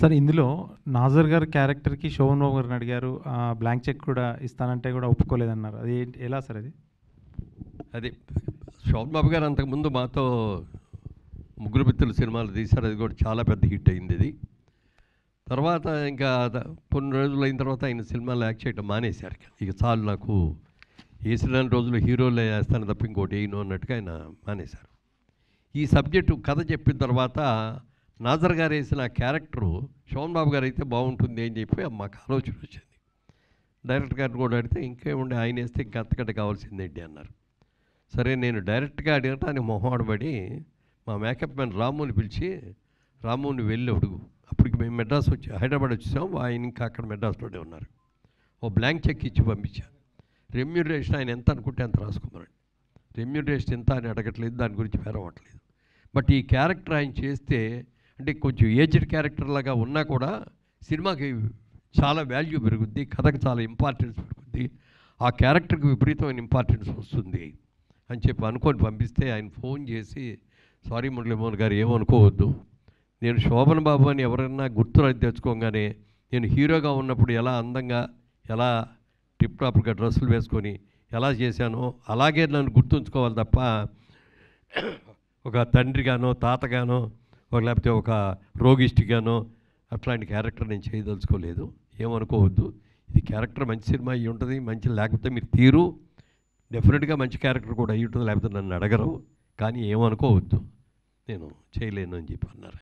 Sir ఇందులో నాజర్ గారి క్యారెక్టర్‌కి శోభన్ బాబు గారిని అడిగారు. బ్లాంక్ చెక్ కూడా ఇస్తానంటే కూడా ఒప్పుకోలేదన్నారు. అది ఏంటి ఎలా సార్ అది? అది శోభన్ బాబు గారు అంతకుముందు మాతో ముగ్గురు మిత్రులు సినిమాలు తీశారు. అది కూడా చాలా పెద్ద హిట్ అయింది ఇది. తర్వాత ఇంకా కొన్ని రోజులు అయిన తర్వాత ఆయన సినిమాలో యాక్ట్ చేయడం మానేశారు. ఇక చాలు నాకు వేసిన రోజులు హీరోలే వేస్తాను తప్ప ఇంకోటి వేయను అన్నట్టుగా ఆయన మానేశారు. ఈ సబ్జెక్టు కథ చెప్పిన తర్వాత నాజర్ గారు వేసిన క్యారెక్టరు శోభన్ బాబు గారు అయితే బాగుంటుంది అని చెప్పి మాకు ఆలోచన వచ్చింది. డైరెక్టర్ గారిని కూడా అడిగితే ఇంకేముండి ఆయన వేస్తే ఇంకా అంతకంటే కావాల్సిందేంటి అన్నారు. సరే నేను డైరెక్ట్గా అడగటానికి మొహమాటపడి మా మేకప్ మ్యాన్ రాముని పిలిచి, రాముని వెళ్ళి అడుగు. అప్పటికి మేము మెడ్రాస్ వచ్చి హైదరాబాద్ వచ్చేసాం. ఆయన ఇంకా అక్కడ మెడ్రాస్లోనే ఉన్నారు. ఓ బ్లాంక్ చెక్ ఇచ్చి పంపించాను. రెమ్యూనరేషన్ ఆయన ఎంత అనుకుంటే అంత రాసుకోమనండి. రెమ్యూనరేషన్ ఎంత అని అడగట్లేదు, దాని గురించి పేరవట్లేదు. బట్ ఈ క్యారెక్టర్ ఆయన చేస్తే అంటే కొంచెం ఏజ్డ్ క్యారెక్టర్ లాగా ఉన్నా కూడా సినిమాకి చాలా వాల్యూ పెరుగుద్ది, కథకు చాలా ఇంపార్టెన్స్ పెరుగుద్ది, ఆ క్యారెక్టర్కి విపరీతమైన ఇంపార్టెన్స్ వస్తుంది అని చెప్పి అనుకొని పంపిస్తే ఆయన ఫోన్ చేసి, సారీ మురళీమోహన్ గారు ఏమనుకోవద్దు, నేను శోభన్ బాబు అని ఎవరైనా గుర్తు తెచ్చుకోగానే నేను హీరోగా ఉన్నప్పుడు ఎలా అందంగా ఎలా టిప్ టాప్గా డ్రెస్సులు వేసుకొని ఎలా చేశానో అలాగే నన్ను గుర్తుంచుకోవాలి తప్ప ఒక తండ్రిగానో తాతగానో లేకపోతే ఒక రోగిష్టిగానో అట్లాంటి క్యారెక్టర్ నేను చేయదలుచుకోలేదు. ఏమనుకోవద్దు, ఇది క్యారెక్టర్ మంచి సినిమా అయ్యి ఉంటుంది, మంచి లేకపోతే మీరు తీరు డెఫినెట్గా మంచి క్యారెక్టర్ కూడా అయ్యి ఉంటుంది, లేకపోతే నన్ను అడగరు, కానీ ఏమనుకోవద్దు, నేను చేయలేను అని చెప్పి అన్నారు.